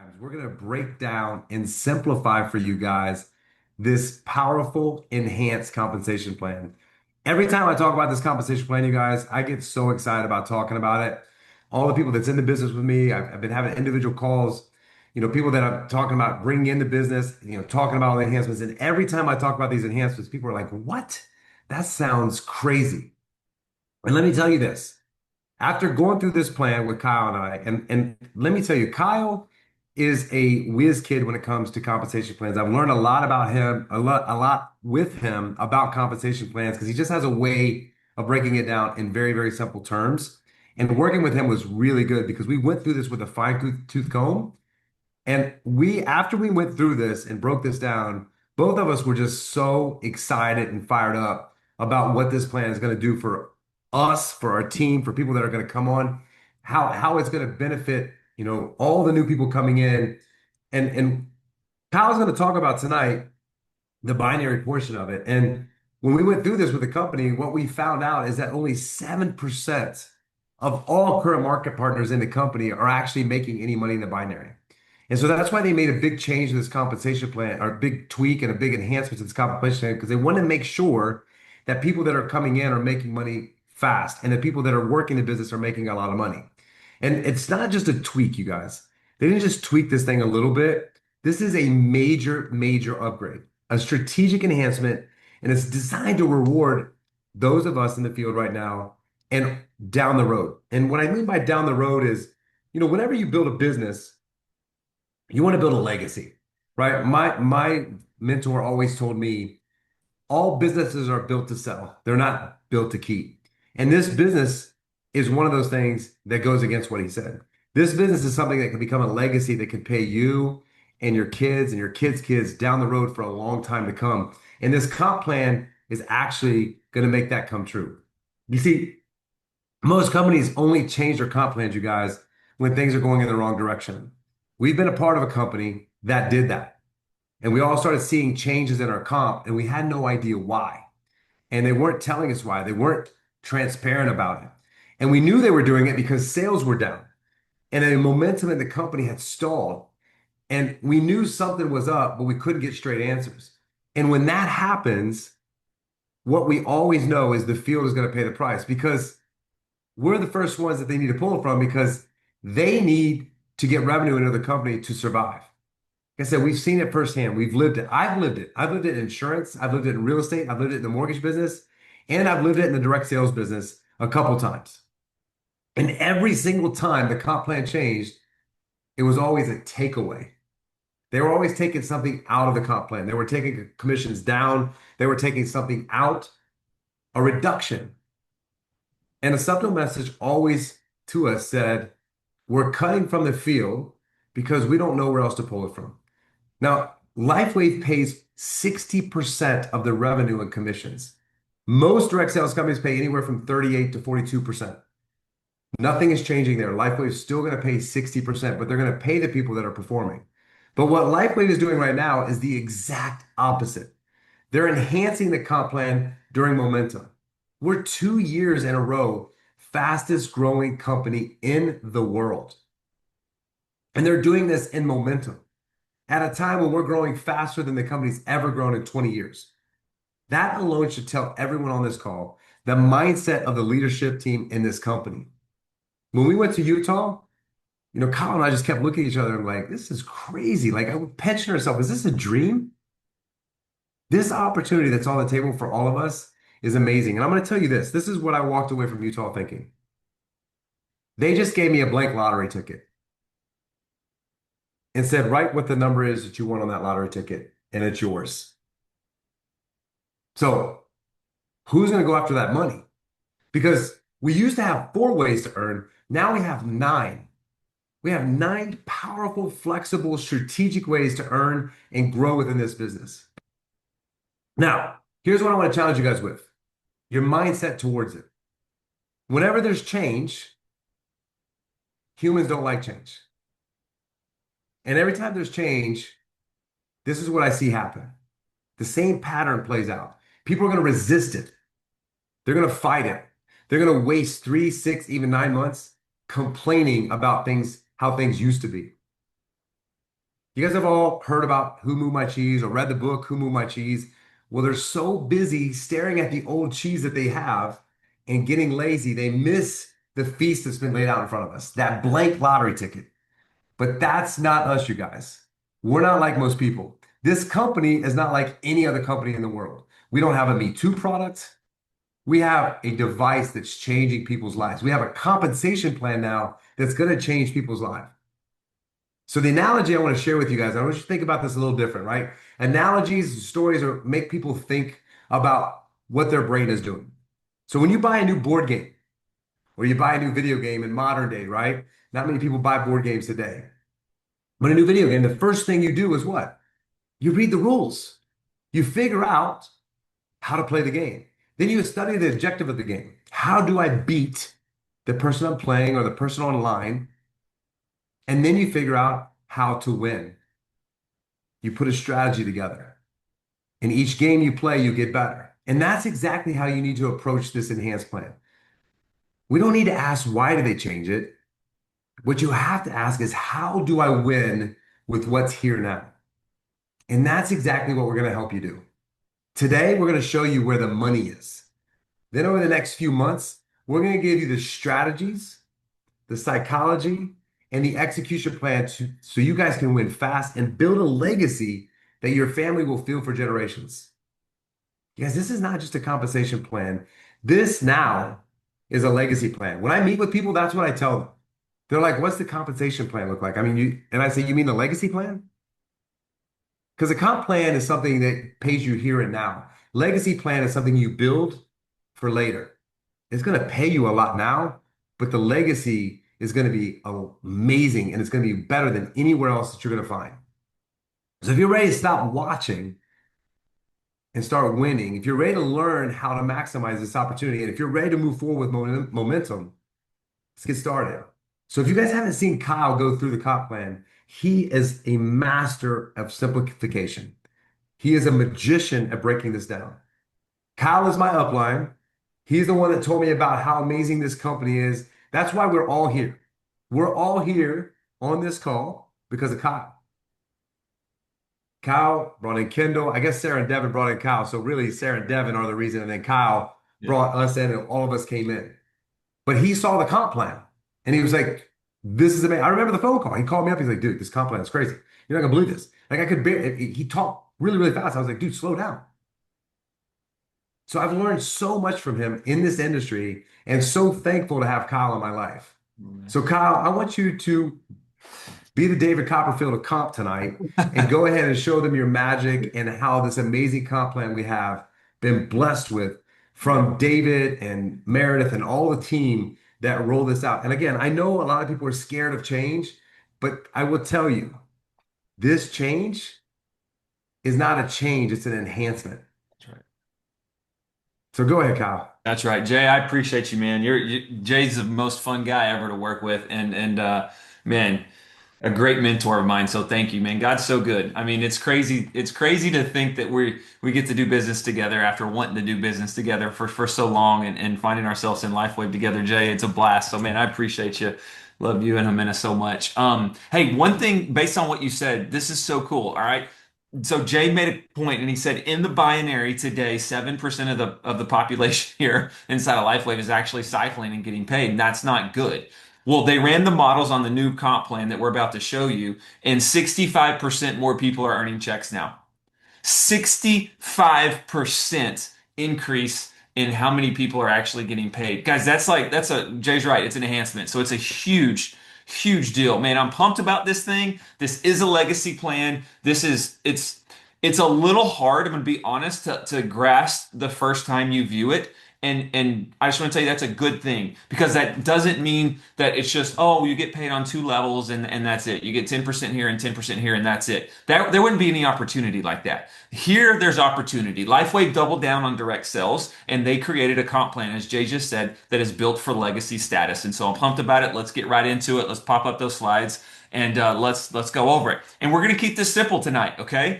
times. We're going to break down and simplify for you guys this powerful enhanced compensation plan. Every time I talk about this compensation plan, you guys, I get so excited about talking about it. All the people that's in the business with me, I've been having individual calls, people that I'm talking about bringing in the business, talking about all the enhancements. And every time I talk about these enhancements, people are like, what? That sounds crazy. And let me tell you this. After going through this plan with Kyle and I, and let me tell you, Kyle is a whiz kid when it comes to compensation plans. I've learned a lot about him, a lot with him about compensation plans because he just has a way of breaking it down in very, very simple terms. And working with him was really good because we went through this with a fine tooth comb. And after we went through this and broke this down, both of us were just so excited and fired up about what this plan is going to do for us, for our team, for people that are going to come on, how it's going to benefit, all the new people coming in. And Kyle's going to talk about tonight the binary portion of it. And when we went through this with the company, what we found out is that only 7% of all current market partners in the company are actually making any money in the binary. And so that's why they made a big change to this compensation plan, or a big tweak and a big enhancement to this compensation plan, because they want to make sure that people that are coming in are making money fast and the people that are working the business are making a lot of money. And it's not just a tweak, you guys. They didn't just tweak this thing a little bit. This is a major, major upgrade, a strategic enhancement, and it's designed to reward those of us in the field right now and down the road. And what I mean by down the road is, whenever you build a business, you want to build a legacy, right? My mentor always told me all businesses are built to sell. They're not built to keep. And this business is one of those things that goes against what he said. This business is something that can become a legacy that can pay you and your kids and your kids' kids down the road for a long time to come. And this comp plan is actually going to make that come true. You see, most companies only change their comp plans, you guys, when things are going in the wrong direction. We've been a part of a company that did that. And we all started seeing changes in our comp, and we had no idea why. And they weren't telling us why. They weren't transparent about it. And we knew they were doing it because sales were down and the momentum in the company had stalled. And we knew something was up, but we couldn't get straight answers. And when that happens, what we always know is the field is going to pay the price because we're the first ones that they need to pull from because they need to get revenue into the company to survive. Like I said, we've seen it firsthand. We've lived it. I've lived it. I've lived it in insurance. I've lived it in real estate. I've lived it in the mortgage business. And I've lived it in the direct sales business a couple times. And every single time the comp plan changed, it was always a takeaway. They were always taking something out of the comp plan. They were taking commissions down. They were taking something out, a reduction. And the supplemental message always to us said, we're cutting from the field because we don't know where else to pull it from. Now, LifeWave pays 60% of the revenue in commissions. Most direct sales companies pay anywhere from 38 to 42%. Nothing is changing there. LifeWave is still going to pay 60%, but they're going to pay the people that are performing. But what LifeWave is doing right now is the exact opposite. They're enhancing the comp plan during momentum. We're 2 years in a row, fastest growing company in the world. And they're doing this in momentum at a time when we're growing faster than the company's ever grown in 20 years. That alone should tell everyone on this call the mindset of the leadership team in this company. When we went to Utah, Kyle and I just kept looking at each other and like, this is crazy. Like I would pension ourselves. Is this a dream? This opportunity that's on the table for all of us is amazing. And I'm going to tell you this. This is what I walked away from Utah thinking. They just gave me a blank lottery ticket and said, write what the number is that you want on that lottery ticket, and it's yours. So who's going to go after that money? Because we used to have 4 ways to earn. Now we have 9. We have 9 powerful, flexible, strategic ways to earn and grow within this business. Now, here's what I want to challenge you guys with. Your mindset towards it. Whenever there's change, humans don't like change. And every time there's change, this is what I see happen. The same pattern plays out. People are going to resist it. They're going to fight it. They're going to waste 3, 6, even 9 months complaining about things, how things used to be. You guys have all heard about Who Moved My Cheese or read the book Who Moved My Cheese. Well, they're so busy staring at the old cheese that they have and getting lazy, they miss the feast that's been laid out in front of us, that blank lottery ticket. But that's not us, you guys. We're not like most people. This company is not like any other company in the world. We don't have a Me Too product. We have a device that's changing people's lives. We have a compensation plan now that's going to change people's lives. So the analogy I want to share with you guys, I want you to think about this a little different, right? Analogies, stories are make people think about what their brain is doing. So when you buy a new board game or you buy a new video game in modern day, right? Not many people buy board games today. But a new video game, the first thing you do is what? You read the rules. You figure out how to play the game. Then you study the objective of the game. How do I beat the person I'm playing or the person online? And then you figure out how to win. You put a strategy together. In each game you play, you get better. And that's exactly how you need to approach this enhanced plan. We don't need to ask why did they change it? What you have to ask is how do I win with what's here now? And that's exactly what we're going to help you do. Today, we're going to show you where the money is. Then over the next few months, we're going to give you the strategies, the psychology, and the execution plan so you guys can win fast and build a legacy that your family will feel for generations. Guys, this is not just a compensation plan. This now is a legacy plan. When I meet with people, that's what I tell them. They're like, what's the compensation plan look like? I mean, and I say, you mean the legacy plan? Because a comp plan is something that pays you here and now. Legacy plan is something you build for later. It's going to pay you a lot now, but the legacy is going to be amazing and it's going to be better than anywhere else that you're going to find. So if you're ready to stop watching and start winning, if you're ready to learn how to maximize this opportunity, and if you're ready to move forward with momentum, let's get started. So if you guys haven't seen Kyle go through the comp plan, he is a master of simplification. He is a magician at breaking this down. Kyle is my upline. He's the one that told me about how amazing this company is. That's why we're all here. We're all here on this call because of Kyle. Kyle brought in Kendall. I guess Sarah and Devin brought in Kyle. So really, Sarah and Devin are the reason. And then Kyle brought us in and all of us came in. But he saw the comp plan and he was like, this is amazing. I remember the phone call. He called me up. He's like, dude, this comp plan is crazy. You're not gonna believe this. Like I could he talked really, really fast. I was like, dude, slow down. So I've learned so much from him in this industry and so thankful to have Kyle in my life. So Kyle, I want you to be the David Copperfield of comp tonight and go ahead and show them your magic and how this amazing comp plan we have been blessed with from David and Meredith and all the team that roll this out. And again, I know a lot of people are scared of change, but I will tell you, this change is not a change, it's an enhancement. That's right. So go ahead, Kyle. That's right, Jay. I appreciate you, man. Jay's the most fun guy ever to work with, and man, a great mentor of mine. So thank you, man. God's so good. I mean, it's crazy. It's crazy to think that we get to do business together after wanting to do business together for so long and finding ourselves in LifeWave together, Jay. It's a blast. So man, I appreciate you. Love you and Jimena so much. Hey, one thing based on what you said, this is so cool. All right. So Jay made a point and he said in the binary today, 7% of the population here inside of LifeWave is actually cycling and getting paid, and that's not good. Well, they ran the models on the new comp plan that we're about to show you, and 65% more people are earning checks now. 65% increase in how many people are actually getting paid. Guys, Jay's right, it's an enhancement. So it's a huge deal. Man, I'm pumped about this thing. This is a legacy plan. It's a little hard, I'm gonna be honest, to grasp the first time you view it. And I just want to tell you that's a good thing because that doesn't mean that it's just, oh, you get paid on two levels and that's it. You get 10% here and 10% here and that's it. There wouldn't be any opportunity like that. Here, there's opportunity. LifeWave doubled down on direct sales and they created a comp plan, as Jay just said, that is built for legacy status. And so I'm pumped about it. Let's get right into it. Let's pop up those slides and let's go over it. And we're going to keep this simple tonight, okay?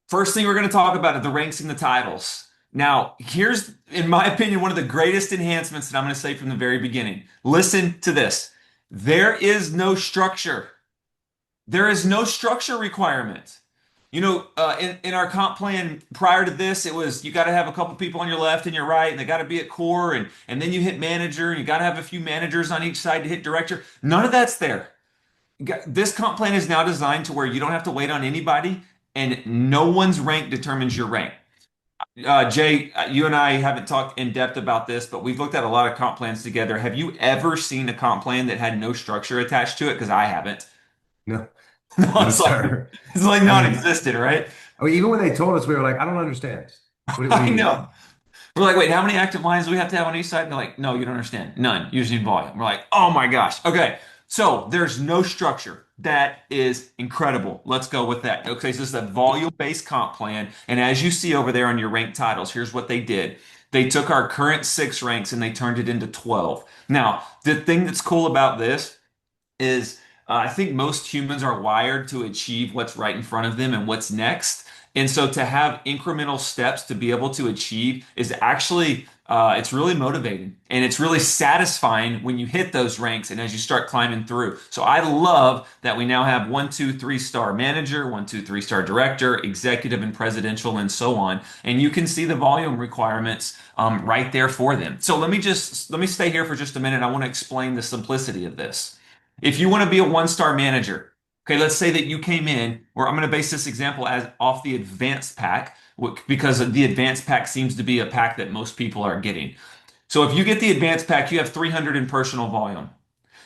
First thing we're going to talk about are the ranks and the titles. Now, here's, in my opinion, one of the greatest enhancements that I'm going to say from the very beginning. Listen to this. There is no structure. There is no structure requirement. In our comp plan prior to this, it was you got to have a couple people on your left and your right, and they got to be at core, and then you hit manager, and you got to have a few managers on each side to hit director. None of that's there. This comp plan is now designed to where you don't have to wait on anybody, and no one's rank determines your rank. Jay, you and I haven't talked in depth about this, but we've looked at a lot of comp plans together. Have you ever seen a comp plan that had no structure attached to it? Because I haven't. No, No, no, it's like sir. it's like I mean, non-existent, right? even when they told us, we were like, I don't understand. What do I you mean? know. We're like, wait, how many active lines do we have to have on each side? And they're like, no, you don't understand. None. Using volume. We're like, oh my gosh. Okay. So there's no structure. That is incredible. Let's go with that. Okay, so this is a volume-based comp plan. And as you see over there on your rank titles, here's what they did. They took our current 6 ranks and they turned it into 12. Now, the thing that's cool about this is I think most humans are wired to achieve what's right in front of them and what's next. And so to have incremental steps to be able to achieve is actually it's really motivating and it's really satisfying when you hit those ranks and as you start climbing through. So I love that we now have 1, 2, 3 star manager, 1, 2, 3 star director, executive and presidential, and so on. And you can see the volume requirements right there for them. So let me stay here for just a minute. I want to explain the simplicity of this. If you want to be a 1 star manager, okay, let's say that you came in, or I'm going to base this example as off the advanced pack because the advanced pack seems to be a pack that most people are getting. So if you get the advanced pack, you have 300 in personal volume.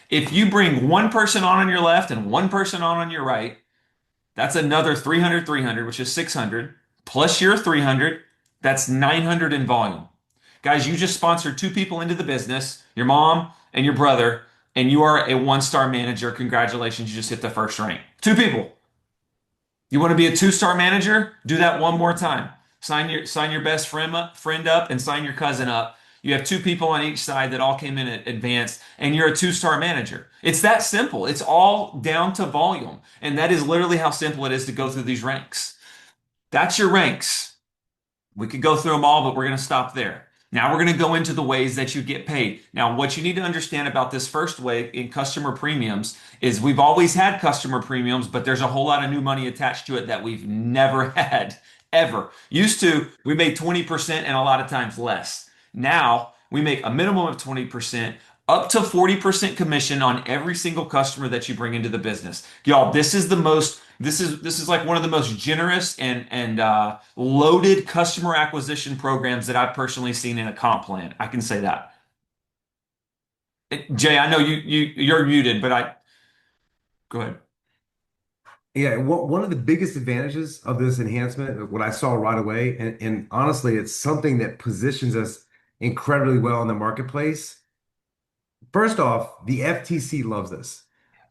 If you bring one person on your left and one person on your right, that's another 300, 300, which is 600, plus your 300, that's 900 in volume. Guys, you just sponsored 2 people into the business, your mom and your brother, and you are a 1 star manager. Congratulations, you just hit the first rank. 2 people. You want to be a 2 star manager? Do that one more time. Sign your best friend up and sign your cousin up. You have 2 people on each side that all came in at advanced, and you're a 2 star manager. It's that simple. It's all down to volume. And that is literally how simple it is to go through these ranks. That's your ranks. We could go through them all, but we're going to stop there. Now we're going to go into the ways that you get paid. Now, what you need to understand about this first way in customer premiums is we've always had customer premiums, but there's a whole lot of new money attached to it that we've never had, ever. Used to, we made 20% and a lot of times less. Now we make a minimum of 20%, up to 40% commission on every single customer that you bring into the business. Y'all, this is like one of the most generous and loaded customer acquisition programs that I've personally seen in a comp plan. I can say that. Jay, I know you're muted, but I go ahead. Yeah, one of the biggest advantages of this enhancement, what I saw right away, and honestly, it's something that positions us incredibly well in the marketplace. First off, the FTC loves this.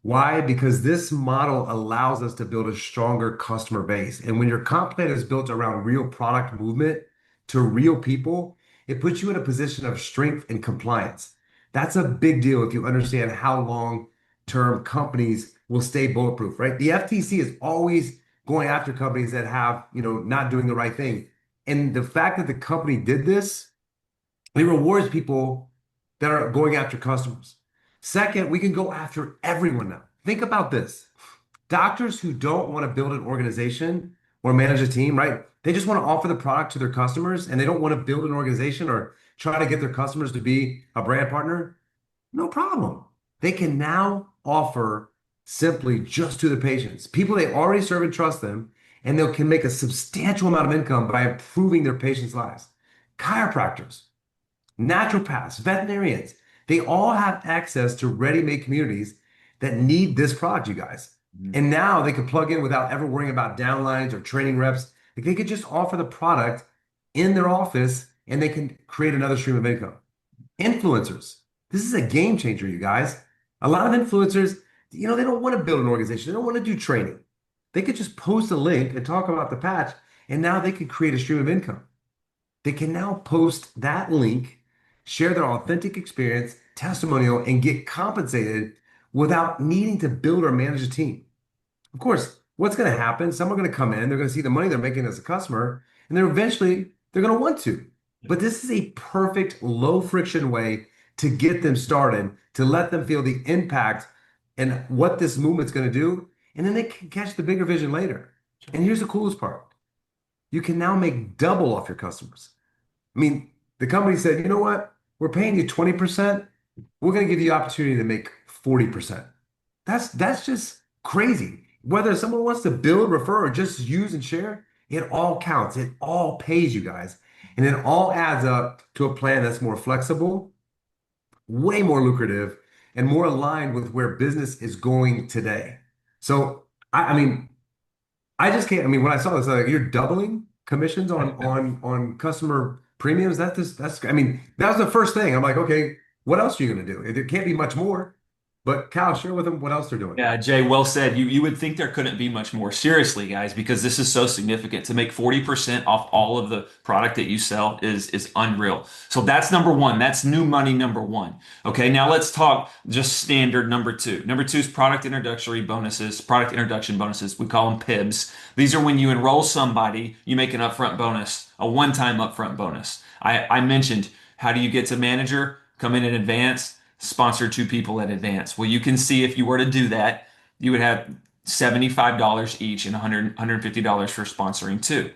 Why? Because this model allows us to build a stronger customer base. And when your comp plan is built around real product movement to real people, it puts you in a position of strength and compliance. That's a big deal if you understand how long-term companies will stay bulletproof, right? The FTC is always going after companies that have, not doing the right thing. And the fact that the company did this, it rewards people that are going after customers. Second, we can go after everyone now. Think about this. Doctors who don't want to build an organization or manage a team, right? They just want to offer the product to their customers and they don't want to build an organization or try to get their customers to be a brand partner. No problem. They can now offer simply just to the patients, people they already serve and trust them, and they can make a substantial amount of income by improving their patients' lives. Chiropractors, naturopaths, veterinarians, they all have access to ready-made communities that need this product, you guys. And now they can plug in without ever worrying about downlines or training reps. Like they could just offer the product in their office and they can create another stream of income. Influencers. This is a game changer, you guys. A lot of influencers, they don't want to build an organization. They don't want to do training. They could just post a link and talk about the patch, and now they could create a stream of income. They can now post that link, share their authentic experience, testimonial, and get compensated without needing to build or manage a team. Of course, what's going to happen? Some are going to come in, they're going to see the money they're making as a customer, and then eventually they're going to want to. But this is a perfect low friction way to get them started, to let them feel the impact and what this movement's going to do. and then they can catch the bigger vision later. And here's the coolest part. You can now make double off your customers. I mean, the company said, you know what? We're paying you 20%. We're going to give you the opportunity to make 40%. That's just crazy. Whether someone wants to build, refer, or just use and share, it all counts. It all pays you guys. And it all adds up to a plan that's more flexible, way more lucrative, and more aligned with where business is going today. So, I mean, I just can't. I mean, when I saw this, like you're doubling commissions on customer premiums. That's. I mean, that was the first thing. I'm like, okay, what else are you going to do? It can't be much more. But Cal, share with them what else they're doing. Yeah, Jay, well said. You would think there couldn't be much more. Seriously, guys, because this is so significant. To make 40% off all of the product that you sell is unreal. So that's number one. That's new money number one. Okay, now let's talk just standard number two. Number two is product introductory bonuses, product introduction bonuses. We call them PIBs. These are when you enroll somebody, you make an upfront bonus, a one-time upfront bonus. I mentioned, how do you get to manager? Come in advance, sponsor two people in advance. Well, you can see if you were to do that, you would have $75 each and $150 for sponsoring two.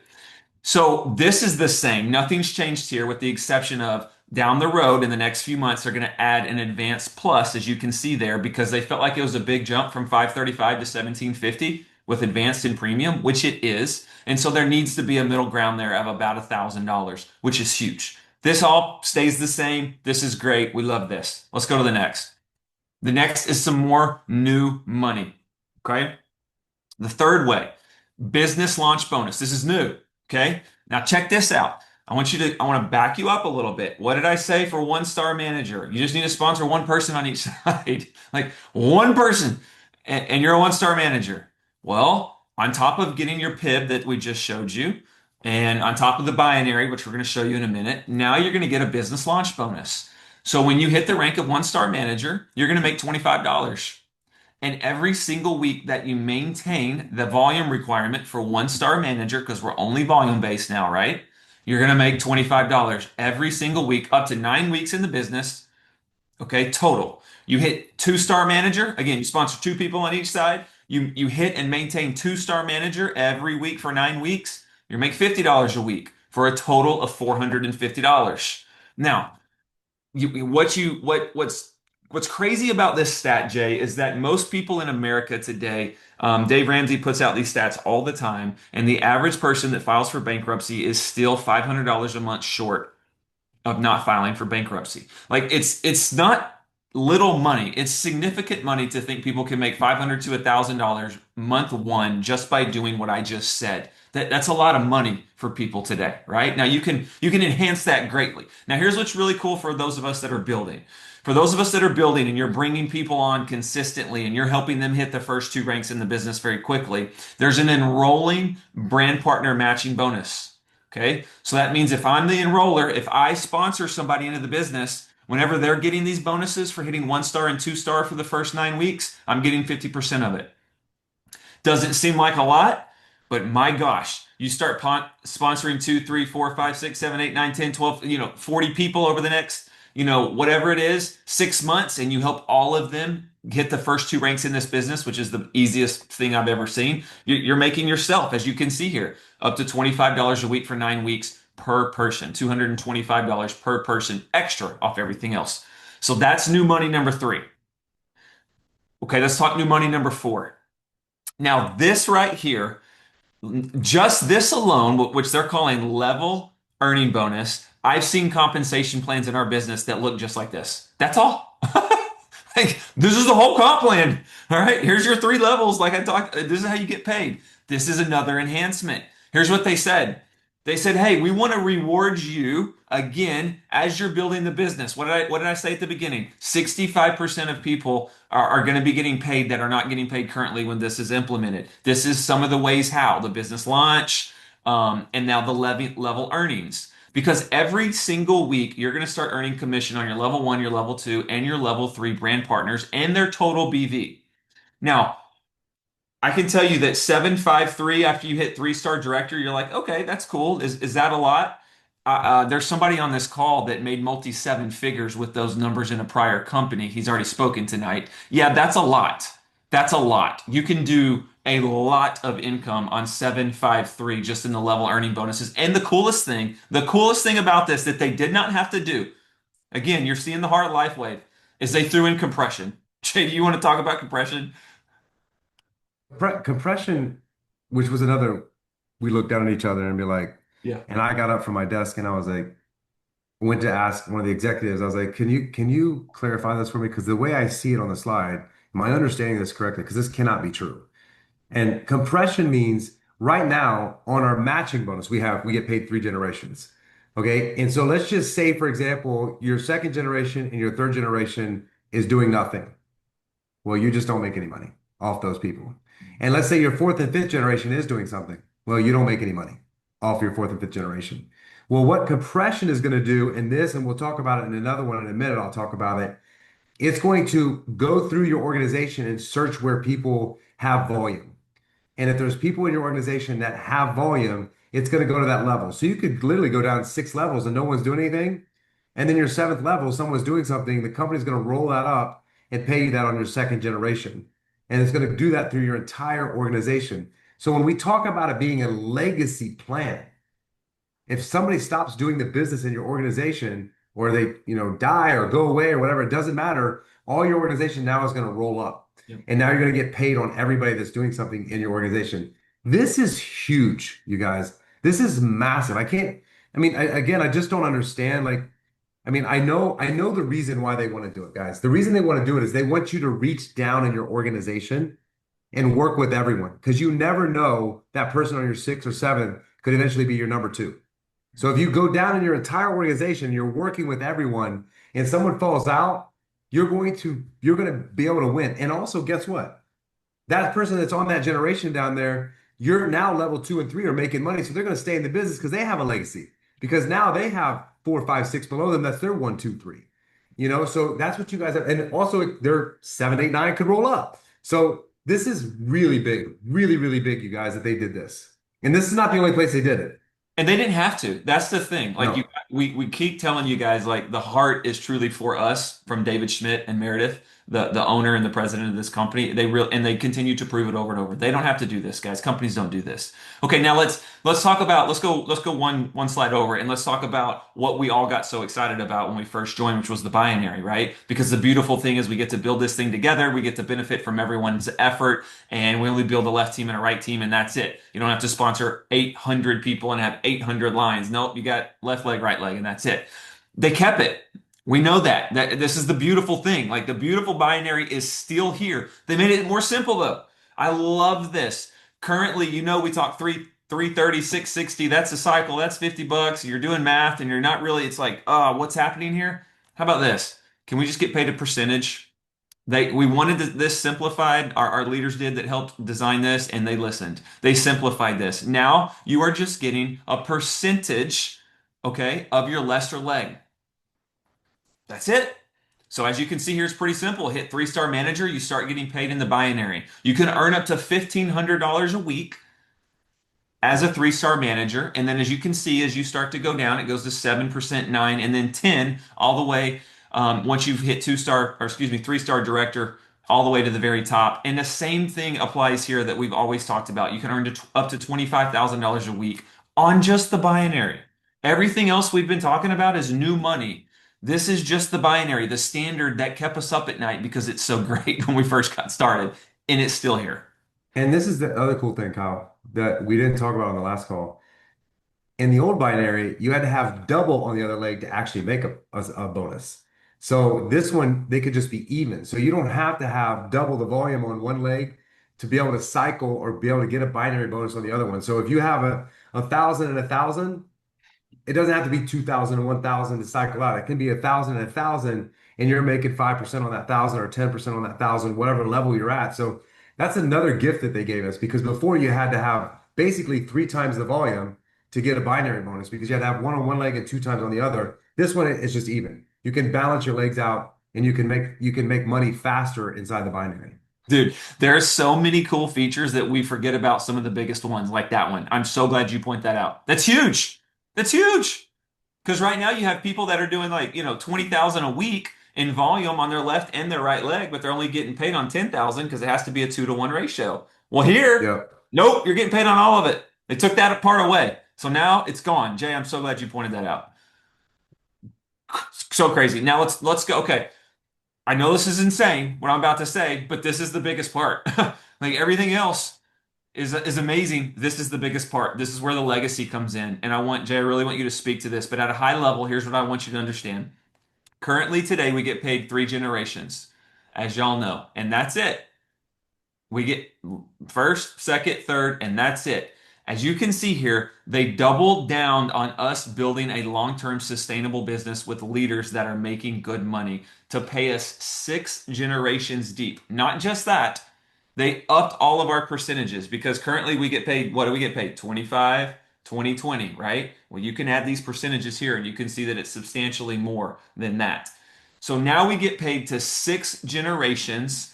So this is the same. Nothing's changed here with the exception of down the road in the next few months, they're going to add an advanced plus, as you can see there, because they felt like it was a big jump from 535 to 1750 with advanced and premium, which it is. And so there needs to be a middle ground there of about $1,000, which is huge. This all stays the same. This is great. We love this. Let's go to the next. The next is some more new money. Okay. The third way, business launch bonus. This is new. Okay. Now check this out. I want to back you up a little bit. What did I say for one star manager? You just need to sponsor one person on each side, like one person, and you're a one star manager. Well, on top of getting your PIB that we just showed you, and on top of the binary, which we're going to show you in a minute, now you're going to get a business launch bonus. So when you hit the rank of one star manager, you're going to make $25. And every single week that you maintain the volume requirement for one star manager, because we're only volume based now, right? You're going to make $25 every single week, up to 9 weeks in the business. Okay, total. You hit two-star manager. Again, you sponsor two people on each side. You hit and maintain two-star manager every week for 9 weeks. You make $50 a week for a total of $450. Now, what's crazy about this stat, Jay, is that most people in America today, Dave Ramsey puts out these stats all the time, and the average person that files for bankruptcy is still $500 a month short of not filing for bankruptcy. Like it's not little money. It's significant money to think people can make $500 to $1,000 month one just by doing what I just said. That's a lot of money for people today, right? Now you can enhance that greatly. Now here's what's really cool for those of us that are building. For those of us that are building and you're bringing people on consistently and you're helping them hit the first two ranks in the business very quickly, there's an enrolling brand partner matching bonus. Okay. So that means if I'm the enroller, if I sponsor somebody into the business, whenever they're getting these bonuses for hitting one star and two star for the first 9 weeks, I'm getting 50% of it. Doesn't seem like a lot, but my gosh, you start sponsoring 2, 3, 4, 5, 6, 7, 8, 9, 10, 12, 40 people over the next, whatever it is, 6 months, and you help all of them get the first two ranks in this business, which is the easiest thing I've ever seen. You're making yourself, as you can see here, up to $25 a week for 9 weeks per person, $225 per person extra off everything else. So that's new money number three. Okay, let's talk new money number four. Now, this right here, just this alone, which they're calling level earning bonus, I've seen compensation plans in our business that look just like this. That's all. Like, this is the whole comp plan. All right, here's your three levels. Like I talked, this is how you get paid. This is another enhancement. Here's what they said. They said, "Hey, we want to reward you again as you're building the business." What did I say at the beginning? 65% of people are going to be getting paid that are not getting paid currently when this is implemented. This is some of the ways how the business launch, and now the level earnings. Because every single week you're going to start earning commission on your level one, your level two, and your level three brand partners and their total BV. Now, I can tell you that 753 after you hit three-star director, you're like, okay, that's cool. Is that a lot? There's somebody on this call that made multi seven figures with those numbers in a prior company. He's already spoken tonight. Yeah, that's a lot. That's a lot. You can do a lot of income on 753 just in the level earning bonuses. And the coolest thing about this that they did not have to do, again, you're seeing the heart of LifeWave, is they threw in compression. Jay, do you want to talk about compression? Compression, which was another, we looked down at each other and be like, Yeah. and I got up from my desk and I was like, went to ask one of the executives, I was like, can you clarify this for me? Because the way I see it on the slide, am I understanding this correctly? Because this cannot be true. And compression means right now on our matching bonus, we get paid 3 generations. Okay. And so let's just say, for example, your second generation and your third generation is doing nothing. Well, you just don't make any money off those people. And let's say your fourth and fifth generation is doing something. Well, you don't make any money off your fourth and fifth generation. Well, what compression is going to do in this, and we'll talk about it in another one in a minute, I'll talk about it. It's going to go through your organization and search where people have volume. And if there's people in your organization that have volume, it's going to go to that level. So you could literally go down 6 levels and no one's doing anything. And then your seventh level, someone's doing something, the company's going to roll that up and pay you that on your second generation. And it's going to do that through your entire organization. So when we talk about it being a legacy plan, if somebody stops doing the business in your organization or they, die or go away or whatever, it doesn't matter. All your organization now is going to roll up. Yep. And now you're going to get paid on everybody that's doing something in your organization. This is huge, you guys. This is massive. Again, I just don't understand. Like, I know the reason why they want to do it, guys. The reason they want to do it is they want you to reach down in your organization and work with everyone because you never know that person on your sixth or seventh could eventually be your number two. So if you go down in your entire organization, you're working with everyone, and someone falls out, you're going to be able to win. And also, guess what? That person that's on that generation down there, you're now level two and three are making money. So they're going to stay in the business because they have a legacy. Because now they have four, five, six below them. That's their one, two, three. So that's what you guys have. And also their seven, eight, nine could roll up. So this is really big, really, really big, you guys, that they did this. And this is not the only place they did it. And they didn't have to. That's the thing. Like No. we keep telling you guys, like the heart is truly for us from David Schmidt and Meredith, the owner and the president of this company. And they continue to prove it over and over. They don't have to do this, guys. Companies don't do this. Okay, now let's talk about let's go one slide over and let's talk about what we all got so excited about when we first joined, which was the binary, right? Because the beautiful thing is we get to build this thing together. We get to benefit from everyone's effort, and we only build a left team and a right team, and that's it. You don't have to sponsor 800 people and have 800 lines. Nope, you got left leg, right leg, and that's it. They kept it. We know that this is the beautiful thing. Like the beautiful binary is still here. They made it more simple though. I love this. Currently, we talk 330, 660. That's a cycle. That's $50. You're doing math and you're not really, it's like, what's happening here? How about this? Can we just get paid a percentage? We wanted this simplified. Our leaders did that helped design this, and they listened. They simplified this. Now you are just getting a percentage, okay, of your lesser leg. That's it. So as you can see here, it's pretty simple. Hit three-star manager, you start getting paid in the binary. You can earn up to $1,500 a week as a three-star manager. And then as you can see, as you start to go down, it goes to 7%, 9, and then 10 all the way once you've hit three-star director all the way to the very top. And the same thing applies here that we've always talked about. You can earn up to $25,000 a week on just the binary. Everything else we've been talking about is new money. This is just the binary, the standard that kept us up at night because it's so great when we first got started, and it's still here. And this is the other cool thing, Kyle, that we didn't talk about on the last call. In the old binary, you had to have double on the other leg to actually make a bonus. So this one, they could just be even. So you don't have to have double the volume on one leg to be able to cycle or be able to get a binary bonus on the other one. So if you have a thousand and a thousand, it doesn't have to be 2,000 and 1,000 to cycle out. It can be 1,000 and 1,000, and you're making 5% on that 1,000 or 10% on that 1,000, whatever level you're at. So that's another gift that they gave us because before you had to have basically 3 times the volume to get a binary bonus because you had to have one on one leg and 2 times on the other. This one is just even. You can balance your legs out and you can make money faster inside the binary. Dude, there are so many cool features that we forget about some of the biggest ones, like that one. I'm so glad you point that out. That's huge. That's huge. Because right now you have people that are doing like, 20,000 a week in volume on their left and their right leg, but they're only getting paid on 10,000 because it has to be a 2-to-1 ratio. Well, here, Yep. nope, you're getting paid on all of it. They took that part away. So now it's gone. Jay, I'm so glad you pointed that out. So crazy. Now let's go. Okay. I know this is insane what I'm about to say, but this is the biggest part. Like everything else is amazing. This is the biggest part. This is where the legacy comes in. And I want Jay, I really want you to speak to this, but at a high level, here's what I want you to understand. Currently today we get paid 3 generations, as y'all know, and that's it. We get first, second, third, and that's it. As you can see here, they doubled down on us building a long-term sustainable business with leaders that are making good money to pay us 6 generations deep. Not just that, they upped all of our percentages because currently we get paid, what do we get paid? 25, 20, 20, right? Well, you can add these percentages here and you can see that it's substantially more than that. So now we get paid to 6 generations.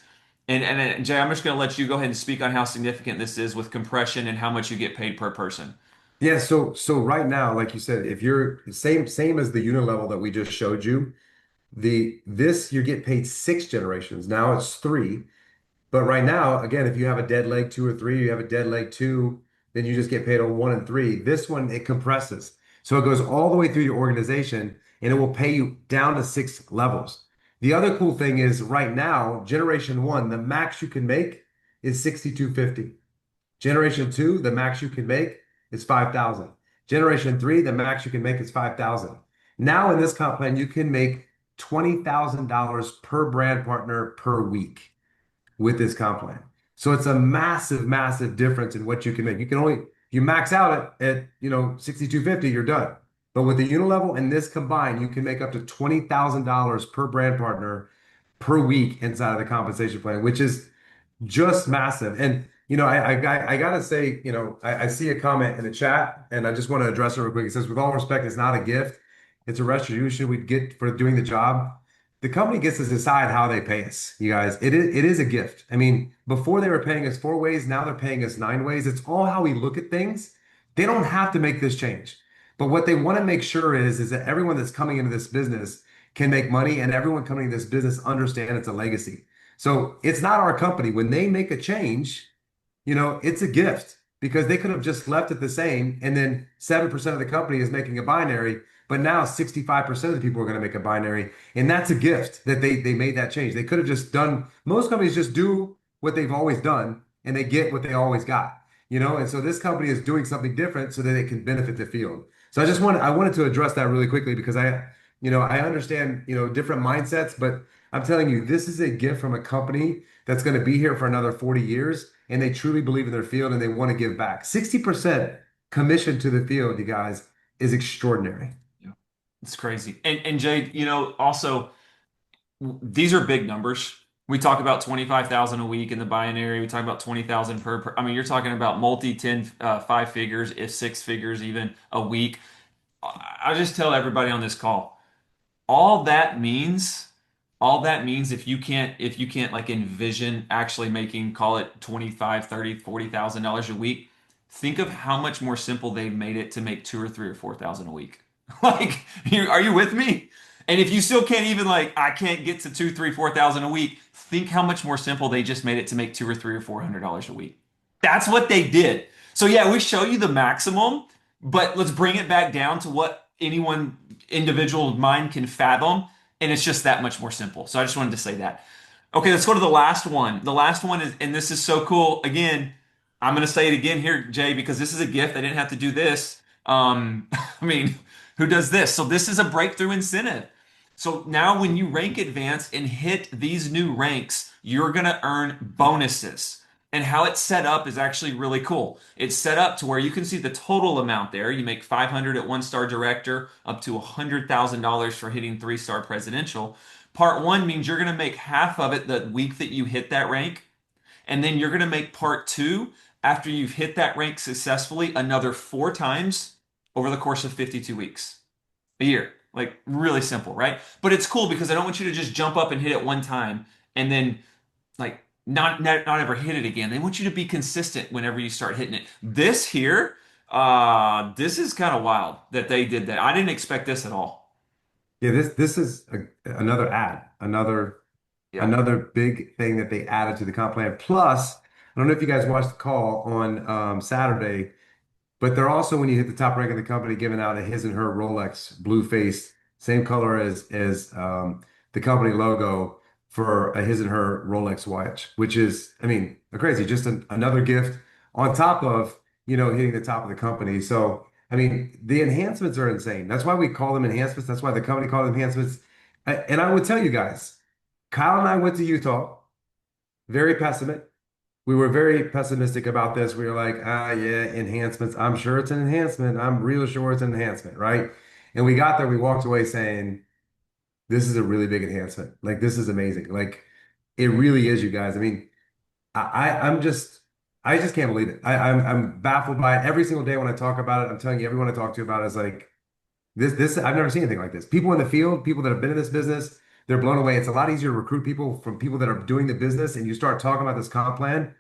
And Jay, I'm just going to let you go ahead and speak on how significant this is with compression and how much you get paid per person. Yeah, so right now, like you said, if you're same as the unit level that we just showed you, the this you get paid 6 generations. Now it's three. But right now, again, if you have a dead leg 2 or 3, you have a dead leg two, then you just get paid on 1 and 3. This one, it compresses. So it goes all the way through your organization and it will pay you down to 6 levels. The other cool thing is right now, generation one, the max you can make is 6,250. Generation two, the max you can make is 5,000. Generation three, the max you can make is 5,000. Now in this comp plan, you can make $20,000 per brand partner per week with this comp plan. So it's a massive, massive difference in what you can make. You can only you max out at 6,250, you're done. But with the unilevel and this combined, you can make up to $20,000 per brand partner per week inside of the compensation plan, which is just massive. And I gotta say, I see a comment in the chat, and I just want to address it real quick. It says, "With all respect, it's not a gift; it's a retribution we get for doing the job." The company gets to decide how they pay us, you guys. It is a gift. I mean, before they were paying us 4 ways, now they're paying us 9 ways. It's all how we look at things. They don't have to make this change, but what they want to make sure is that everyone that's coming into this business can make money, and everyone coming into this business understand it's a legacy. So it's not our company. When they make a change, it's a gift because they could have just left it the same and then 7% of the company is making a binary, but now 65% of the people are going to make a binary. And that's a gift that they made that change. They could have just done, most companies just do what they've always done and they get what they always got. And so this company is doing something different so that it can benefit the field. So I wanted to address that really quickly because I understand, different mindsets, but I'm telling you, this is a gift from a company that's going to be here for another 40 years, and they truly believe in their field and they want to give back. 60% commission to the field, you guys, is extraordinary. Yeah. It's crazy. And Jay, also these are big numbers. We talk about 25,000 a week in the binary. We talk about 20,000 I mean, you're talking about multi 10, 5 figures, if 6 figures even a week. I just tell everybody on this call, all that means, all that means if you can't like envision actually making, call it 25, 30, $40,000 a week, think of how much more simple they've made it to make 2 or 3 or 4,000 a week. Like, are you with me? And if you still can't even like, I can't get to 2, 3, 4,000 a week, think how much more simple they just made it to make 2 or 3 or $400 a week. That's what they did. So yeah, we show you the maximum, but let's bring it back down to what anyone individual mind can fathom, and it's just that much more simple. So I just wanted to say that. Okay, let's go to the last one. The last one is, and this is so cool. Again, I'm going to say it again here, Jay, because this is a gift. I didn't have to do this. I mean, who does this? So this is a breakthrough incentive. So now when you rank advance and hit these new ranks, you're going to earn bonuses. And how it's set up is actually really cool. It's set up to where you can see the total amount there. You make 500 at 1-star director, up to $100,000 for hitting 3-star presidential. Part one means you're going to make half of it the week that you hit that rank. And then you're going to make part two after you've hit that rank successfully another 4 times over the course of 52 weeks, a year. Like really simple, right? But it's cool because I don't want you to just jump up and hit it one time and then like not ever hit it again. They want you to be consistent whenever you start hitting it. This here, this is kind of wild that they did that. I didn't expect this at all. Yeah, this is another ad, Yeah. another big thing that they added to the comp plan. Plus, I don't know if you guys watched the call on Saturday. But they're also, when you hit the top rank of the company, giving out a his and her Rolex blue face, same color as the company logo for a his and her Rolex watch, which is, I mean, crazy. Just another gift on top of, hitting the top of the company. So, I mean, the enhancements are insane. That's why we call them enhancements. That's why the company called them enhancements. And I would tell you guys, Kyle and I went to Utah, very pessimistic. We were very pessimistic about this. We were like, yeah, enhancements. I'm sure it's an enhancement. I'm real sure it's an enhancement, right? And we got there, we walked away saying, this is a really big enhancement. Like, this is amazing. Like, it really is, you guys. I mean, I'm just, I just can't believe it. I'm baffled by it every single day when I talk about it. I'm telling you, everyone I talk to about it is like, I've never seen anything like this. People in the field, people that have been in this business, they're blown away. It's a lot easier to recruit people from people that are doing the business, and you start talking about this comp plan.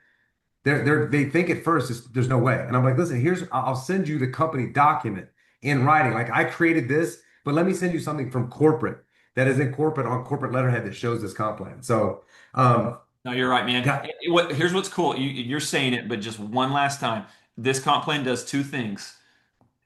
They think at first there's no way. And I'm like, listen, I'll send you the company document in writing. Like, I created this, but let me send you something from corporate that is in corporate on corporate letterhead that shows this comp plan. So, No, you're right, man. got, Here's what's cool. You're saying it, but just one last time. This comp plan does two things.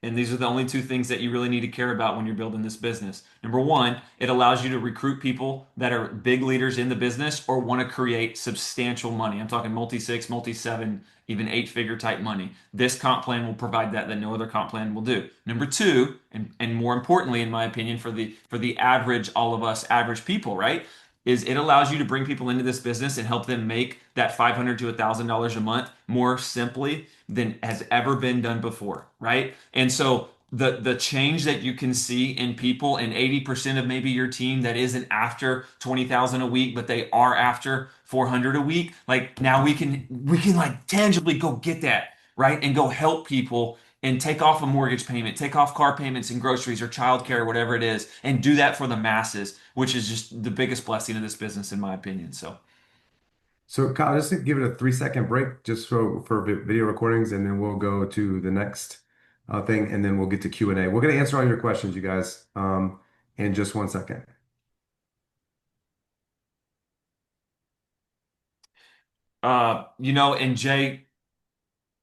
And these are the only two things that you really need to care about when you're building this business. Number one, it allows you to recruit people that are big leaders in the business or want to create substantial money. I'm talking multi six, multi seven, even eight figure type money. This comp plan will provide that no other comp plan will do. Number two, and more importantly, in my opinion, for the average, all of us average people, right? Is it allows you to bring people into this business and help them make that $500 to $1,000 a month more simply than has ever been done before, right? And so the change that you can see in people, and 80% of maybe your team that isn't after 20,000 a week, but they are after 400 a week, like now we can like tangibly go get that, right? And go help people and take off a mortgage payment, take off car payments and groceries or childcare or whatever it is, and do that for the masses, which is just the biggest blessing of this business, in my opinion. So, so Kyle, just to give it a 3 second break just for video recordings, and then we'll go to the next thing, and then we'll get to Q&A. We're going to answer all your questions, you guys, in just 1 second. and Jay,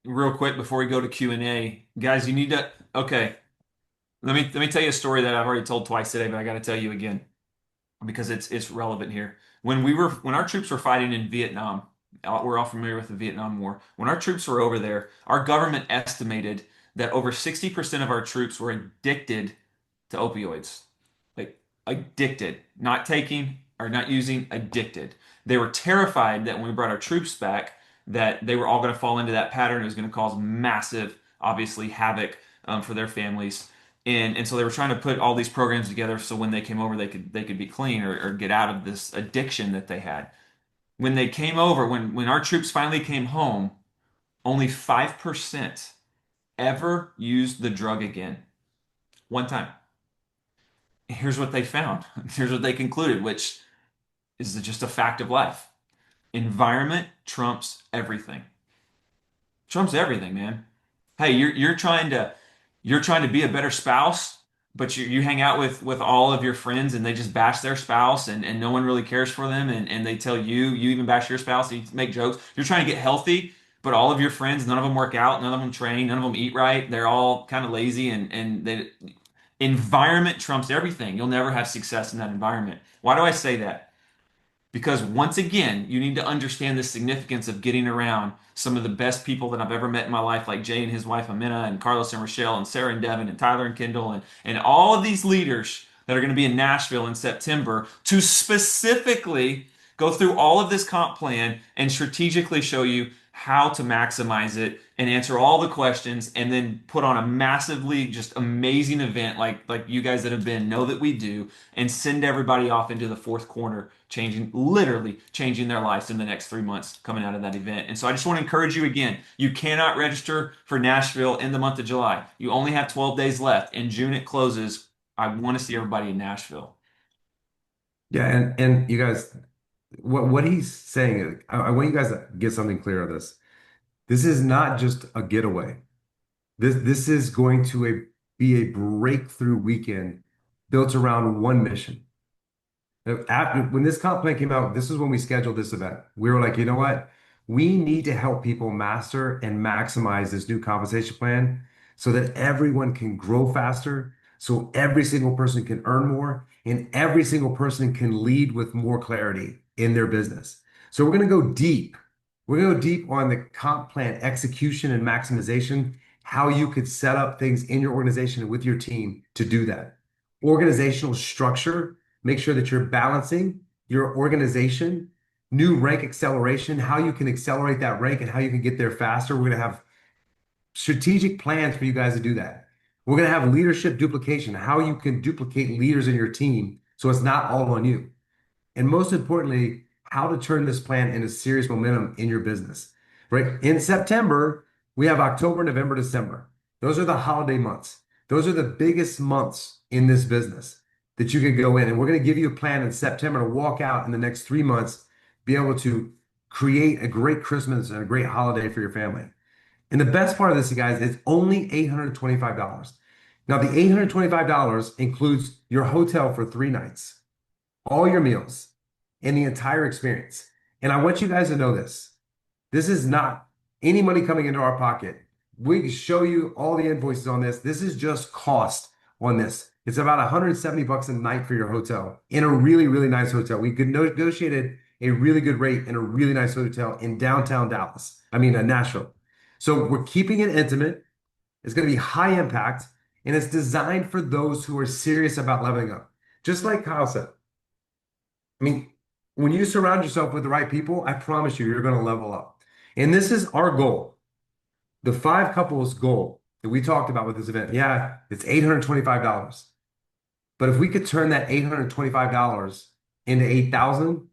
real quick before we go to Q&A, guys, you need to, okay, let me tell you a story that I've already told twice today, but I got to tell you again because it's relevant here. When our troops were fighting in Vietnam, we're all familiar with the Vietnam War. When our troops were over there, our government estimated that over 60% of our troops were addicted to opioids. Like addicted, not taking or not using, addicted. They were terrified that when we brought our troops back, that they were all going to fall into that pattern. It was going to cause massive, obviously, havoc for their families. And so they were trying to put all these programs together so when they came over they could be clean or get out of this addiction that they had. When they came over, when our troops finally came home, only 5% ever used the drug again. One time. Here's what they found. Here's what they concluded, which is just a fact of life. Environment trumps everything. Trumps everything, man. Hey, you're trying to be a better spouse, but you hang out with all of your friends and they just bash their spouse and no one really cares for them and they tell you even bash your spouse, you make jokes. You're trying to get healthy, but all of your friends, none of them work out, none of them train, none of them eat right. They're all kind of lazy and environment trumps everything. You'll never have success in that environment. Why do I say that? Because once again, you need to understand the significance of getting around some of the best people that I've ever met in my life, like Jay and his wife Amina, and Carlos and Rochelle, and Sarah and Devin, and Tyler and Kendall, and all of these leaders that are going to be in Nashville in September to specifically go through all of this comp plan and strategically show you how to maximize it and answer all the questions and then put on a massively just amazing event like you guys that have been know that we do and send everybody off into the fourth corner literally changing their lives in the next 3 months coming out of that event. And so I just want to encourage you again, you cannot register for Nashville in the month of July. You only have 12 days left. In June it closes. I want to see everybody in Nashville. Yeah, and you guys, what he's saying is, I want you guys to get something clear of this. This is not just a getaway. This is going to be a breakthrough weekend built around one mission. When this comp plan came out, this is when we scheduled this event. We were like, you know what? We need to help people master and maximize this new compensation plan so that everyone can grow faster, so every single person can earn more, and every single person can lead with more clarity in their business. So we're going to go deep. We're going to go deep on the comp plan execution and maximization, how you could set up things in your organization and with your team to do that. Organizational structure, make sure that you're balancing your organization, new rank acceleration, how you can accelerate that rank and how you can get there faster. We're going to have strategic plans for you guys to do that. We're going to have leadership duplication, how you can duplicate leaders in your team so it's not all on you. And most importantly, how to turn this plan into serious momentum in your business. Right? In September, we have October, November, December. Those are the holiday months. Those are the biggest months in this business that you can go in. And we're going to give you a plan in September to walk out in the next 3 months, be able to create a great Christmas and a great holiday for your family. And the best part of this, you guys, is only $825. Now, the $825 includes your hotel for 3 nights, all your meals, and the entire experience. And I want you guys to know this. This is not any money coming into our pocket. We can show you all the invoices on this. This is just cost on this. It's about 170 bucks a night for your hotel in a really, really nice hotel. We could negotiated a really good rate in a really nice hotel in downtown Dallas. I mean, Nashville. So we're keeping it intimate. It's going to be high impact, and it's designed for those who are serious about leveling up. Just like Kyle said, I mean, when you surround yourself with the right people, I promise you, you're going to level up. And this is our goal. The five couples goal that we talked about with this event. Yeah, it's $825. But if we could turn that $825 into 8,000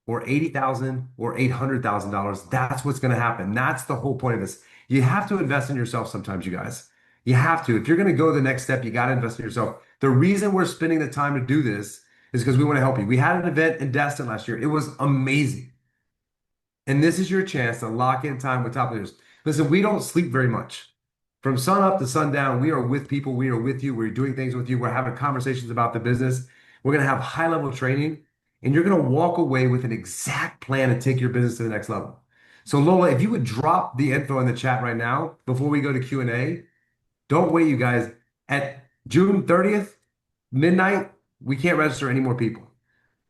or 80,000 or $800,000, that's what's going to happen. That's the whole point of this. You have to invest in yourself sometimes, you guys. You have to. If you're going to go the next step, you got to invest in yourself. The reason we're spending the time to do this is because we want to help you. We had an event in Destin last year. It was amazing. And this is your chance to lock in time with top leaders. Listen, we don't sleep very much. From sun up to sundown, we are with people. We are with you. We're doing things with you. We're having conversations about the business. We're going to have high level training, and you're going to walk away with an exact plan to take your business to the next level. So Lola, if you would drop the info in the chat right now before we go to Q&A, don't wait, you guys. At June 30th, midnight, we can't register any more people.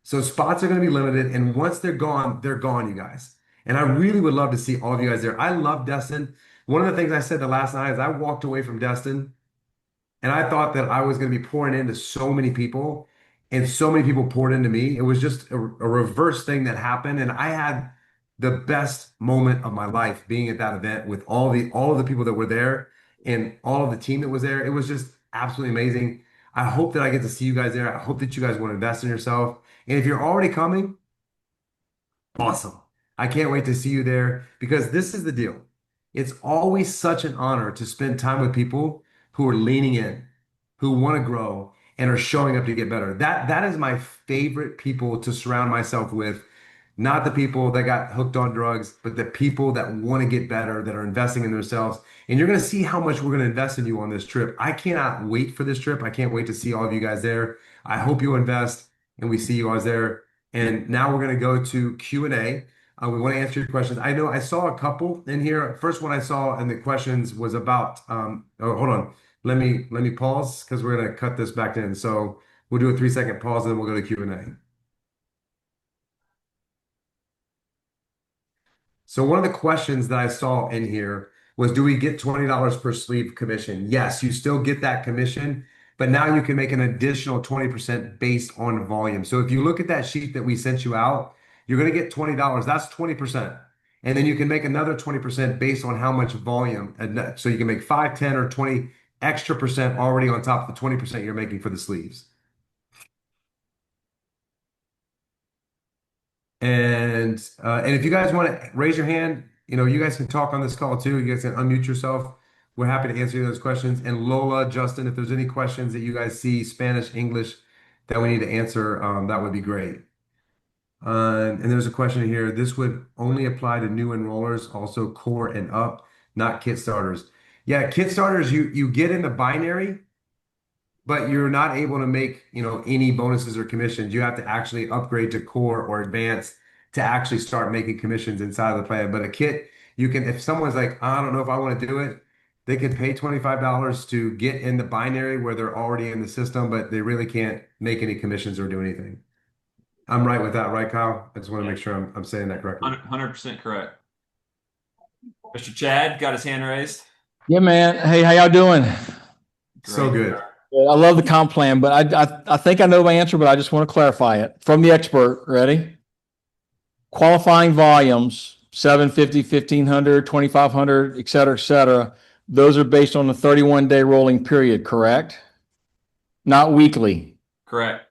So spots are going to be limited, and once they're gone, you guys. And I really would love to see all of you guys there. I love Destin. One of the things I said the last night is I walked away from Destin and I thought that I was going to be pouring into so many people and so many people poured into me. It was just a reverse thing that happened. And I had the best moment of my life being at that event with all of the people that were there and all of the team that was there. It was just absolutely amazing. I hope that I get to see you guys there. I hope that you guys want to invest in yourself. And if you're already coming, awesome. I can't wait to see you there because this is the deal. It's always such an honor to spend time with people who are leaning in, who want to grow and are showing up to get better. That is my favorite people to surround myself with, not the people that got hooked on drugs, but the people that want to get better, that are investing in themselves. And you're going to see how much we're going to invest in you on this trip. I cannot wait for this trip. I can't wait to see all of you guys there. I hope you invest and we see you guys there. And now we're going to go to Q&A. We want to answer your questions. I know I saw a couple in here. First one I saw in the questions was about, oh, hold on. Let me pause because we're going to cut this back in. So we'll do a 3-second pause and then we'll go to Q&A. So one of the questions that I saw in here was, do we get $20 per sleeve commission? Yes, you still get that commission, but now you can make an additional 20% based on volume. So if you look at that sheet that we sent you out, you're going to get $20. That's 20%. And then you can make another 20% based on how much volume. So you can make 5, 10, or 20 extra percent already on top of the 20% you're making for the sleeves. And if you guys want to raise your hand, you guys can talk on this call too. You guys can unmute yourself. We're happy to answer those questions. And Lola, Justin, if there's any questions that you guys see, Spanish, English, that we need to answer, that would be great. And there's a question here. This would only apply to new enrollers, also core and up, not kit starters. Yeah, kit starters, you get in the binary. but you're not able to make, any bonuses or commissions. You have to actually upgrade to core or advanced to actually start making commissions inside of the plan. But a kit, you can, if someone's like, I don't know if I want to do it, they could pay $25 to get in the binary where they're already in the system, but they really can't make any commissions or do anything. I'm right with that, right, Kyle? I just want to Yeah, make sure I'm saying that correctly. 100% correct. Mr. Chad got his hand raised. Yeah, man. Hey, how y'all doing? So Great. good. Good. I love the comp plan, but I think I know my answer, but I just want to clarify it from the expert. Ready? Qualifying volumes, 750, 1500, 2500, et cetera, et cetera. Those are based on a 31-day rolling period, correct? Not weekly. Correct.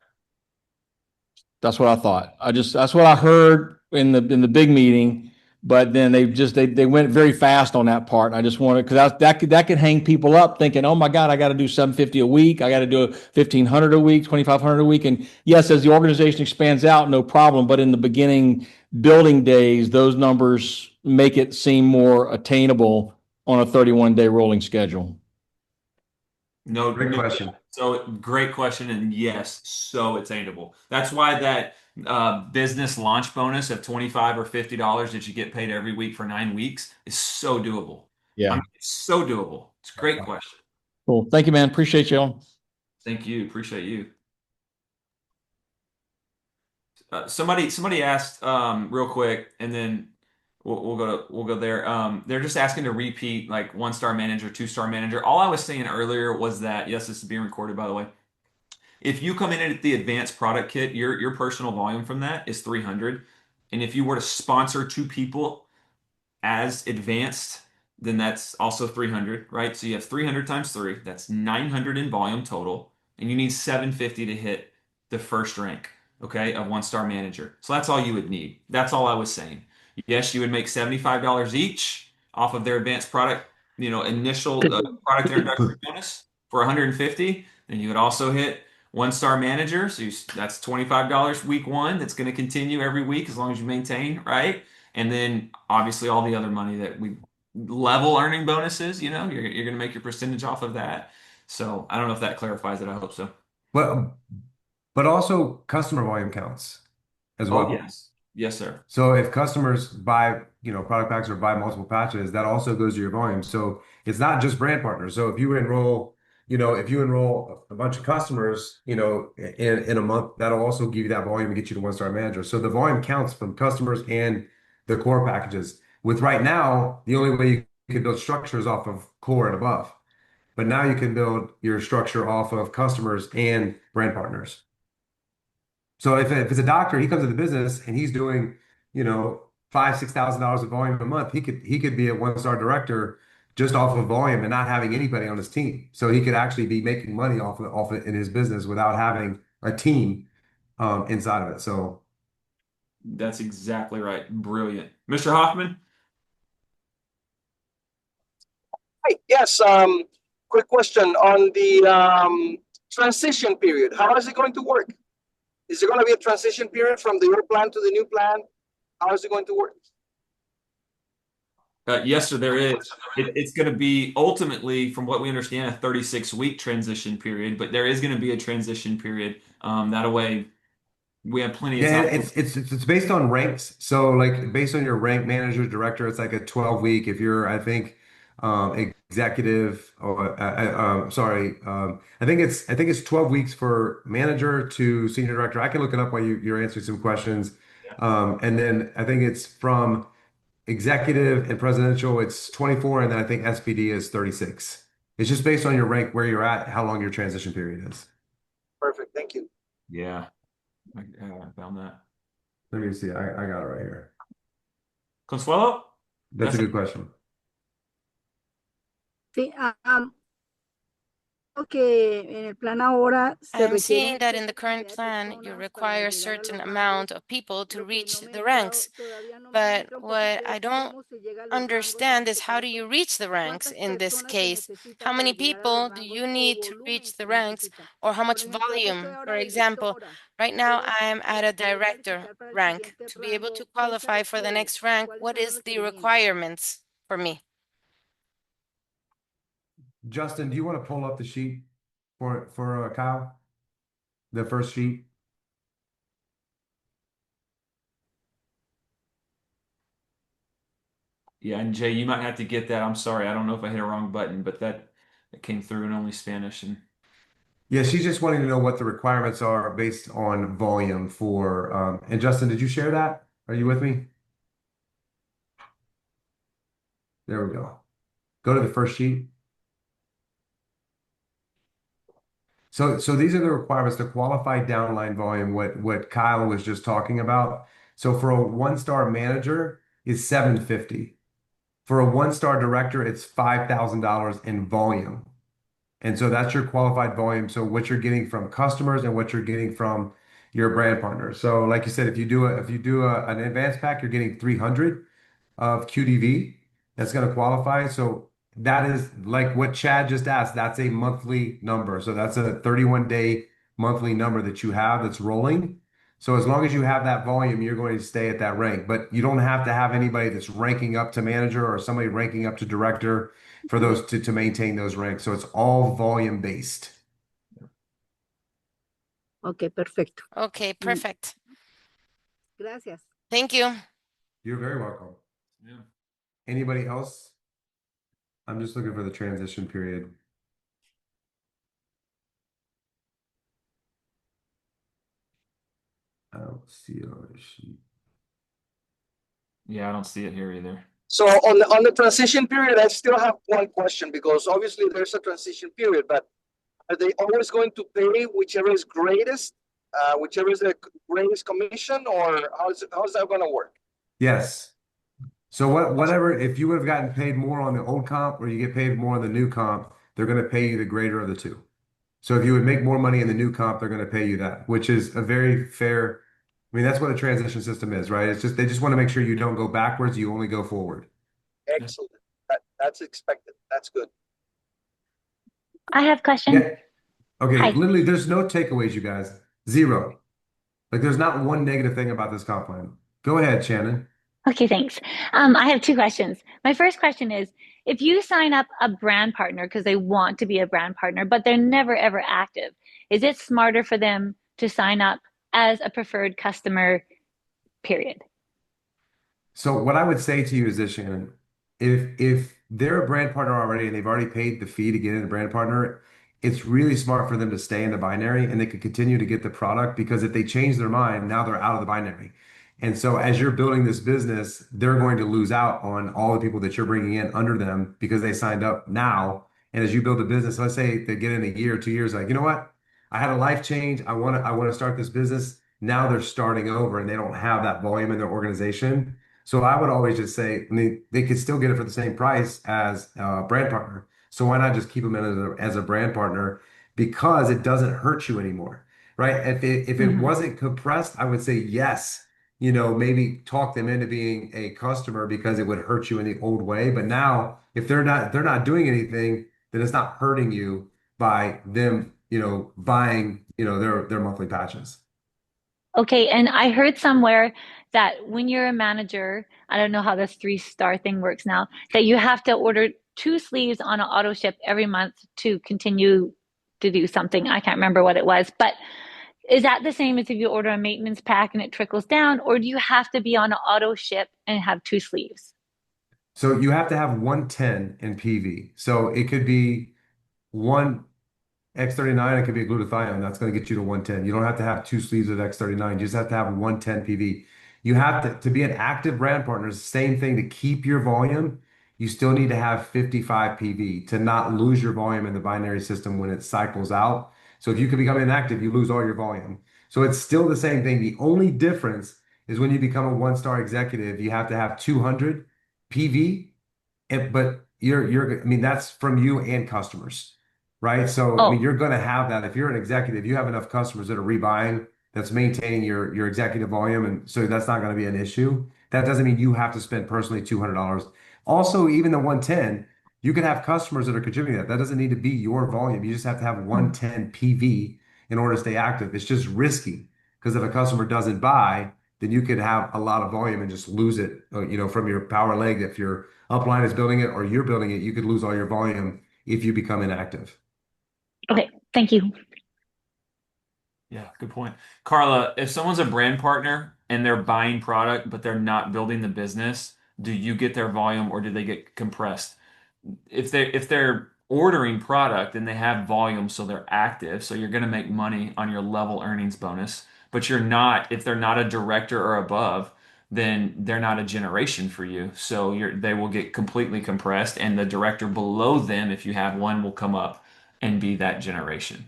That's what I thought. That's what I heard in the big meeting, but then they went very fast on that part. I just wanted, because that could hang people up thinking, oh my God, I got to do 750 a week. I got to do 1500 a week, 2500 a week. And yes, as the organization expands out, no problem. But in the beginning building days, those numbers make it seem more attainable on a 31-day rolling schedule. No, Great no, question. so great question, and yes, so attainable. That's why that business launch bonus of 25 or $50 that you get paid every week for 9 weeks is so doable. I mean, Yeah. it's so doable. It's a great question. Cool. Thank you, man. Appreciate you. Thank you. Appreciate you. Somebody asked real quick, and then we'll go there. They're just asking to repeat like 1 star manager, 2 star manager. All I was saying earlier was that yes, this is being recorded by the way. If you come in at the advanced product kit, your personal volume from that is 300. And if you were to sponsor 2 people as advanced, then that's also 300, right? So you have 300 times 3, that's 900 in volume total, and you need 750 to hit the first rank, okay, of 1 star manager. So that's all you would need. That's all I was saying. Yes, you would make $75 each off of their advanced product, initial product introductory bonus for 150. Then you would also hit 1 star manager. So that's $25 week one. That's going to continue every week as long as you maintain, right? And then obviously all the other money that we level earning bonuses, you're going to make your percentage off of that. So I don't know if that clarifies it. I hope so. But also customer volume counts as Oh, well. yes. Yes, sir. So if customers buy, product packs or buy multiple patches, that also goes to your volume. So it's not just brand partners. So if you enroll a bunch of customers, in a month, that'll also give you that volume and get you to 1 star manager. So the volume counts from customers and the core packages. With right now, the only way you can build structure is off of core and above. But now you can build your structure off of customers and brand partners. So if it's a doctor, he comes to the business and he's doing, $5,000, $6,000 of volume a month. He could be a 1 star director just off of volume and not having anybody on his team. So he could actually be making money off it in his business without having a team inside of it. So That's exactly right. Brilliant. Mr. Hoffman? Hi. Yes. Quick question on the transition period. How is it going to work? Is there going to be a transition period from the old plan to the new plan? How is it going to work? Yes, sir, there is. It's going to be ultimately, from what we understand, a 36-week transition period, but there is going to be a transition period. That way, we have plenty of yeah, time. it's based on ranks. So like based on your rank, manager, director, it's like a 12 week. If you're, I think, executive or sorry, I think it's 12 weeks for manager to senior director. I can look it up while you're answering some questions. And then I think it's from executive and presidential, it's 24, and then I think SPD is 36. It's just based on your rank, where you're at, how long your transition period is. Perfect. Thank you. Yeah, I found that. Let me see. I got it right here. Consuelo? That's a good question. Sí, que en el plan ahora se I'm seeing requieren that in the cierta current cantidad de plan, you personas para require a llegar a certain los amount rangos. of people to Lo que reach no me the ha ranks. quedado, todavía no me But entra un what poquito I es don't cómo se llega a los rangos en understand is este how do you caso. reach the ranks ¿Cuántas in this personas se case? necesita How para many llegar a los people do rangos you o need to volumen reach the se ranks, necesita? or how Por much ejemplo, aquí estoy volume? For ahora de example, directora. right now Quiero I'm at a poder director verificar para el rank. siguiente To be able to rango qué se qualify for the requiere, next rank, cuáles what son los is the requerimientos. requirements for me? Justin, do you want to pull up the sheet? for Kyle? The first sheet? Yeah, and Jay, you might have to get that. I'm sorry, I don't know if I hit a wrong button, but that came through in only Spanish. And Yeah, she's just wanting to know what the requirements are based on volume for and Justin, did you share that? Are you with me? There we go. Go to the first sheet. So these are the requirements to qualify downline volume, what Kyle was just talking about. So for a one-star manager, is 750. For a one-star director, it's $5,000 in volume. And so that's your qualified volume. So what you're getting from customers and what you're getting from your brand partners. So like you said, if you do an advanced pack, you're getting 300 of QDV. That's going to qualify. So that is like what Chad just asked. That's a monthly number. So that's a 31-day monthly number that you have that's rolling. So as long as you have that volume, you're going to stay at that rank. But you don't have to have anybody that's ranking up to manager or somebody ranking up to director for those to maintain those ranks. So it's all volume based. Okay, perfecto. Okay, perfect. Gracias. Thank you. You're very welcome. yeah. Anybody else? I'm just looking for the transition period. I don't see it on the sheet. Yeah, I don't see it here either. So on the transition period, I still have one question because obviously there's a transition period, but are they always going to pay whichever is greatest, whichever is the greatest commission, or how's that going to work? Yes. So whatever, if you would have gotten paid more on the old comp or you get paid more on the new comp, they're going to pay you the greater of the two. So if you would make more money in the new comp, they're going to pay you that, which is a very fair. I mean, that's what a transition system is, right? It's just they just want to make sure you don't go backwards, you only go forward. Excellent. That's expected. That's good. I have a question. Yeah. Okay, Hi. literally, there's no takeaways, you guys. Zero. Like there's not one negative thing about this comp plan. Go ahead, Shannon. Okay, thanks. I have two questions. My first question is, if you sign up a brand partner because they want to be a brand partner, but they're never ever active, is it smarter for them to sign up as a preferred customer, period? So what I would say to you is this, Shannon, if they're a brand partner already and they've already paid the fee to get in a brand partner, it's really smart for them to stay in the binary and they could continue to get the product because if they change their mind, now they're out of the binary. And so as you're building this business, they're going to lose out on all the people that you're bringing in under them because they signed up now. And as you build a business, let's say they get in a year, 2 years, like, you know what? I had a life change. I want to start this business. Now they're starting over and they don't have that volume in their organization. So I would always just say, I mean, they could still get it for the same price as a brand partner. So why not just keep them in as a brand partner because it doesn't hurt you anymore, right? If it Mhm. wasn't compressed, I would say yes. Maybe talk them into being a customer because it would hurt you in the old way. But now, if they're not doing anything, then it's not hurting you by them, buying, their monthly patches. Okay, and I heard somewhere that when you're a manager, I don't know how this three-star thing works now, that you have to order two sleeves on an auto ship every month to continue to do something. I can't remember what it was, but is that the same as if you order a maintenance pack and it trickles down, or do you have to be on an auto ship and have two sleeves? So you have to have 110 in PV. So it could be one X39, it could be a glutathione. That's going to get you to 110. You don't have to have two sleeves of X39. You just have to have 110 PV. You have to be an active brand partner, same thing to keep your volume. You still need to have 55 PV to not lose your volume in the binary system when it cycles out. So if you could become inactive, you lose all your volume. So it's still the same thing. The only difference is when you become a one-star executive, you have to have 200 PV but I mean, that's from you and customers, right? So, I mean, Oh, you're going to have that. If you're an executive, you have enough customers that are rebuying, that's maintaining your executive volume. And so that's not going to be an issue. That doesn't mean you have to spend personally $200. Also, even the 110, you can have customers that are contributing that. That doesn't need to be your volume. You just have to have mm, 110 PV in order to stay active. It's just risky because if a customer doesn't buy, then you could have a lot of volume and just lose it, from your power leg. If your upline is building it or you're building it, you could lose all your volume if you become inactive. okay. Thank you. Yeah, good point. Carla, if someone's a brand partner and they're buying product, but they're not building the business, do you get their volume or do they get compressed? If they're ordering product and they have volume, so they're active, so you're going to make money on your level earnings bonus, but you're not, if they're not a director or above, then they're not a generation for you. So they will get completely compressed, and the director below them, if you have one, will come up and be that generation.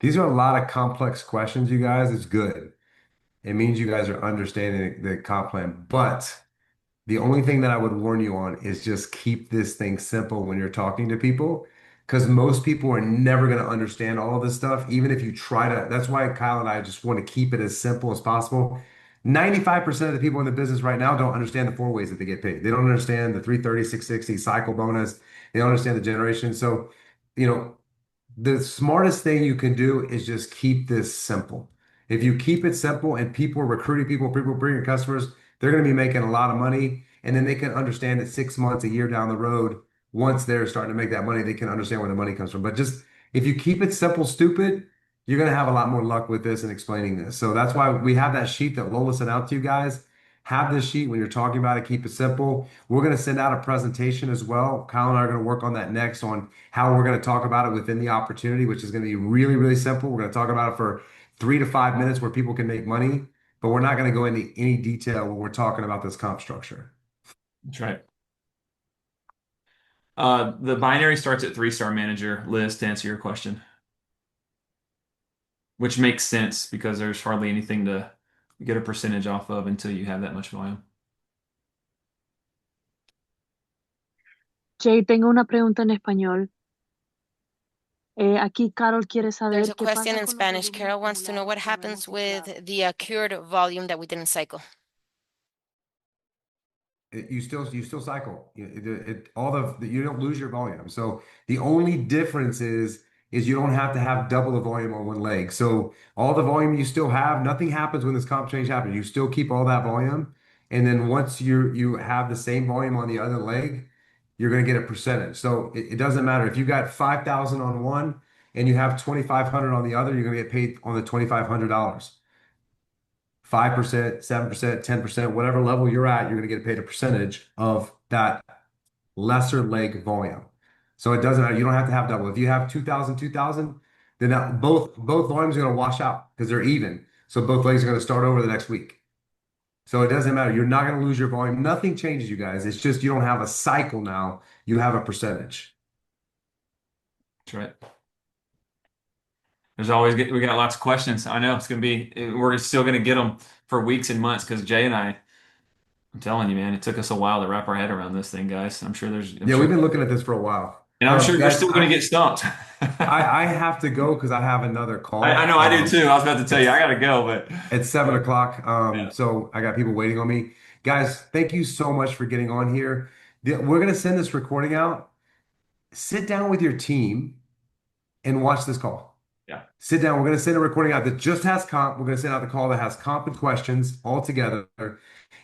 These are a lot of complex questions, you guys. It's good. It means you guys are understanding the comp plan. But the only thing that I would warn you on is just keep this thing simple when you're talking to people, because most people are never going to understand all of this stuff, even if you try to. That's why Kyle and I just want to keep it as simple as possible. 95% of the people in the business right now don't understand the four ways that they get paid. They don't understand the 330, 660 cycle bonus. They don't understand the generation. So, you know, the smartest thing you can do is just keep this simple. If you keep it simple and people are recruiting people bringing customers, they're going to be making a lot of money. And then they can understand that 6 months, a year down the road, once they're starting to make that money, they can understand where the money comes from. But just if you keep it simple, stupid, you're going to have a lot more luck with this and explaining this. So that's why we have that sheet that Lola sent out to you guys. Have this sheet when you're talking about it, keep it simple. We're going to send out a presentation as well. Kyle and I are going to work on that next on how we're going to talk about it within the opportunity, which is going to be really, really simple. We're going to talk about it for 3 to 5 minutes where people can make money, but we're not going to go into any detail when we're talking about this comp structure. That's right. The binary starts at three-star manager, Liz, to answer your question, which makes sense because there's hardly anything to get a percentage off of until you have that much volume. Jay, tengo una pregunta en español. Aquí Carol quiere There's saber a qué question pasa in con los Spanish. volúmenes Carol wants to know acumulados what que no hemos happens ciclado. with the accrued volume that we didn't cycle. You still cycle. All you don't lose your volume. So the only difference is you don't have to have double the volume on one leg. So all the volume you still have, nothing happens when this comp change happens. You still keep all that volume, and then once you have the same volume on the other leg, you're going to get a percentage. So it doesn't matter if you got 5,000 on one and you have 2,500 on the other, you're going to get paid on the $2,500. 5%, 7%, 10%, whatever level you're at, you're going to get paid a percentage of that lesser leg volume. So it doesn't matter. You don't have to have double. If you have 2,000, 2,000, then both volumes are going to wash out because they're even. So both legs are going to start over the next week. So it doesn't matter. You're not going to lose your volume. Nothing changes, you guys. It's just you don't have a cycle now. You have a percentage. That's right. We got lots of questions. I know we're still gonna get them for weeks and months because Jay and I'm telling you, man, it took us a while to wrap our head around this thing, guys. Yeah, we've been looking at this for a while. And I'm sure you're Guys, still gonna get stumped. I have to go because I have another call. I know I do too. I was about to tell you I gotta go, but It's 7 o'clock. Yeah. So I got people waiting on me. Guys, thank you so much for getting on here. We're going to send this recording out. Sit down with your team and watch this call. Yeah. Sit down. We're going to send a recording out that just has comp. We're going to send out the call that has comp and questions all together.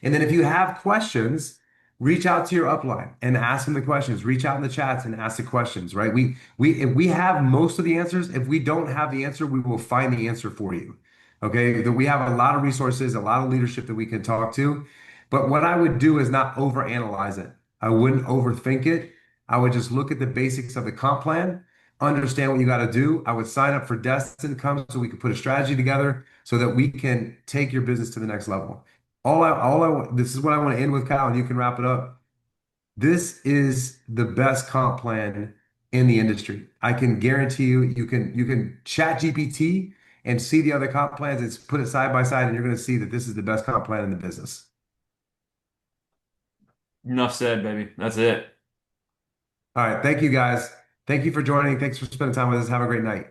And then if you have questions, reach out to your upline and ask them the questions. Reach out in the chats and ask the questions, right? If we have most of the answers, if we don't have the answer, we will find the answer for you. Okay. That we have a lot of resources, a lot of leadership that we can talk to. But what I would do is not overanalyze it. I wouldn't overthink it. I would just look at the basics of the comp plan, understand what you got to do. I would sign up for Desk Income so we could put a strategy together so that we can take your business to the next level. This is what I want to end with, Kyle, and you can wrap it up. This is the best comp plan in the industry. I can guarantee you can chat GPT and see the other comp plans and put it side by side, and you're going to see that this is the best comp plan in the business. Enough said, baby. That's it. All right. Thank you guys. Thank you for joining. Thanks for spending time with us. Have a great night.